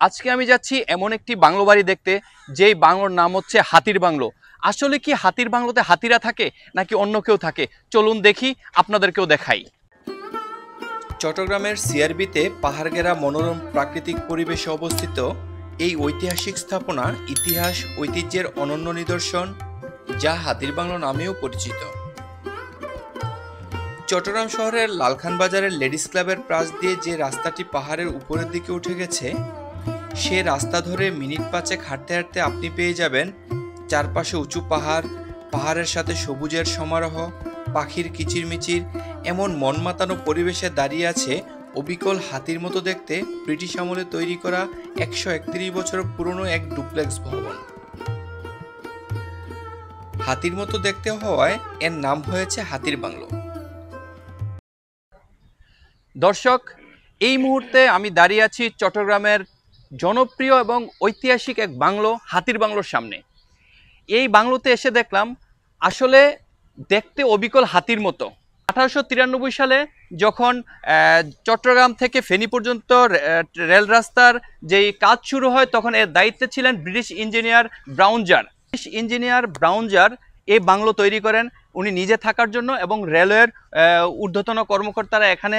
আজকে আমি যাচ্ছি এমন একটি বাংলো বাড়ি দেখতে, যেই বাংলোর নাম হচ্ছে হাতির বাংলো। আসলে কি হাতির বাংলোতে হাতিরা থাকে নাকি অন্য কেউ থাকে? চলুন দেখি, আপনাদেরকেও দেখাই। চট্টগ্রামের সিআরবিতে পাহাড়ঘেরা মনোরম প্রাকৃতিক পরিবেশে অবস্থিত এই ঐতিহাসিক স্থাপনা ইতিহাস ঐতিহ্যের অনন্য নিদর্শন, যা হাতির বাংলো নামেও পরিচিত। চট্টগ্রাম শহরের লালখান বাজারের লেডিস ক্লাবের পাশ দিয়ে যে রাস্তাটি পাহাড়ের উপরের দিকে উঠে গেছে, সে রাস্তা ধরে মিনিট পাঁচেক হাঁটতে হাঁটতে আপনি পেয়ে যাবেন চারপাশে উঁচু পাহাড়, পাহাড়ের সাথে সবুজের সমারোহ, পাখির কিচিরমিচির। এমন মন মাতানো পরিবেশে দাঁড়িয়ে আছে অবিকল হাতির মতো দেখতে ব্রিটিশ আমলে তৈরি করা 131 বছর পুরনো এক ডুপ্লেক্স ভবন। হাতির মতো দেখতে হওয়ায় এর নাম হয়েছে হাতির বাংলো। দর্শক, এই মুহূর্তে আমি দাঁড়িয়ে আছি চট্টগ্রামের জনপ্রিয় এবং ঐতিহাসিক এক বাংলো হাতির বাংলোর সামনে। এই বাংলোতে এসে দেখলাম আসলে দেখতে অবিকল হাতির মতো। 1893 সালে যখন চট্টগ্রাম থেকে ফেনী পর্যন্ত রেল রাস্তার যেই কাজ শুরু হয়, তখন এর দায়িত্বে ছিলেন ব্রিটিশ ইঞ্জিনিয়ার ব্রাউনজার। ব্রিটিশ ইঞ্জিনিয়ার ব্রাউনজার এই বাংলো তৈরি করেন উনি নিজে থাকার জন্য এবং রেলওয়ের ঊর্ধ্বতন কর্মকর্তারা এখানে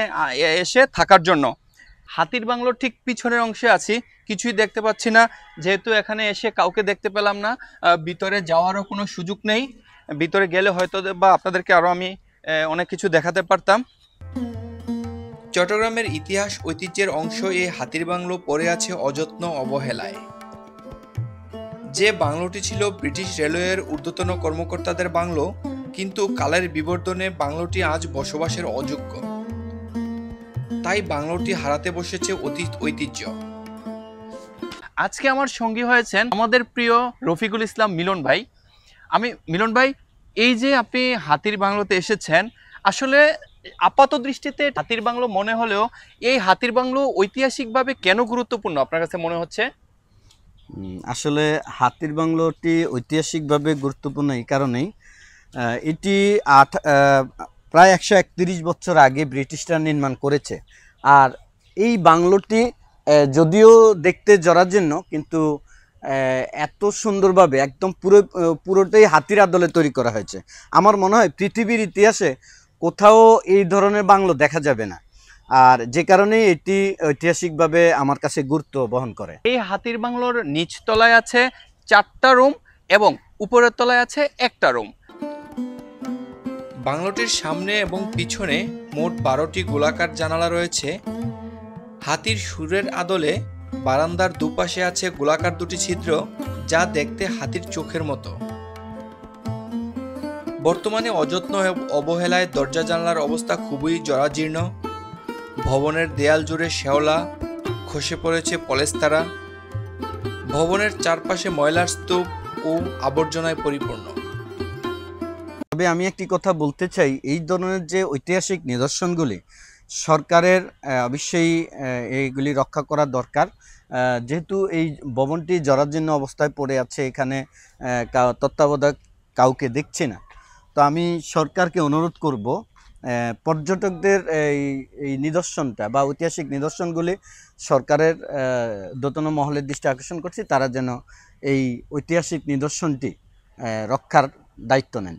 এসে থাকার জন্য। হাতির বাংলোর ঠিক পিছনের অংশে আছি, কিছুই দেখতে পাচ্ছি না, যেহেতু এখানে এসে কাউকে দেখতে পেলাম না। ভিতরে যাওয়ারও কোনো সুযোগ নেই, ভিতরে গেলে হয়তো বা আপনাদেরকে আরও আমি অনেক কিছু দেখাতে পারতাম। চট্টগ্রামের ইতিহাস ঐতিহ্যের অংশ এই হাতির বাংলো পড়ে আছে অযত্ন অবহেলায়। যে বাংলোটি ছিল ব্রিটিশ রেলওয়ের ঊর্ধ্বতন কর্মকর্তাদের বাংলো, কিন্তু কালের বিবর্তনে বাংলোটি আজ বসবাসের অযোগ্য। তাই বাংলোটি হারাতে বসেছে অতীত ঐতিহ্য। আজকে আমার সঙ্গী হয়েছেন আমাদের প্রিয় রফিকুল ইসলাম মিলন ভাই। মিলন ভাই, এই যে আপনি হাতির বাংলোতে এসেছেন, আসলে আপাত দৃষ্টিতে হাতির বাংলো মনে হলেও এই হাতির বাংলো ঐতিহাসিকভাবে কেন গুরুত্বপূর্ণ আপনার কাছে মনে হচ্ছে? আসলে হাতির বাংলোটি ঐতিহাসিকভাবে গুরুত্বপূর্ণ এই কারণেই, এটি প্রায় 131 বছর আগে ব্রিটিশরা নির্মাণ করেছে। আর এই বাংলোটি যদিও দেখতে জরাজীর্ণ, কিন্তু এত সুন্দরভাবে একদম পুরোটাই হাতির আদলে তৈরি করা হয়েছে। আমার মনে হয় পৃথিবীর ইতিহাসে কোথাও এই ধরনের বাংলো দেখা যাবে না, আর যে কারণে এটি ঐতিহাসিকভাবে আমার কাছে গুরুত্ব বহন করে। এই হাতির বাংলোর নিচ তলায় আছে 4টা রুম এবং উপরের তলায় আছে 1টা রুম। বাংলোটির সামনে এবং পিছনে মোট 12টি গোলাকার জানালা রয়েছে। হাতির সুরের আদলে বারান্দার দুপাশে আছে গোলাকার 2টি ছিদ্র, যা দেখতে হাতির চোখের মতো। বর্তমানে অযত্ন অবহেলায় দরজা জানলার অবস্থা খুবই জরাজীর্ণ। ভবনের দেয়াল জুড়ে শেওলা, খসে পড়েছে পলেস্তারা। ভবনের চারপাশে ময়লার স্তূপ ও আবর্জনায় পরিপূর্ণ। তবে আমি একটি কথা বলতে চাই, এই ধরনের যে ঐতিহাসিক নিদর্শনগুলি সরকারের অবশ্যই এইগুলি রক্ষা করা দরকার। যেহেতু এই ভবনটি জরাজীর্ণ অবস্থায় পড়ে আছে, এখানে তত্ত্বাবধায়ক কাউকে দেখছি না, তো আমি সরকারকে অনুরোধ করব পর্যটকদের এই নিদর্শনটা বা ঐতিহাসিক নিদর্শনগুলি সরকারের ঊর্ধ্বতন মহলের দৃষ্টি আকর্ষণ করছি, তারা যেন এই ঐতিহাসিক নিদর্শনটি রক্ষার দায়িত্ব নেন।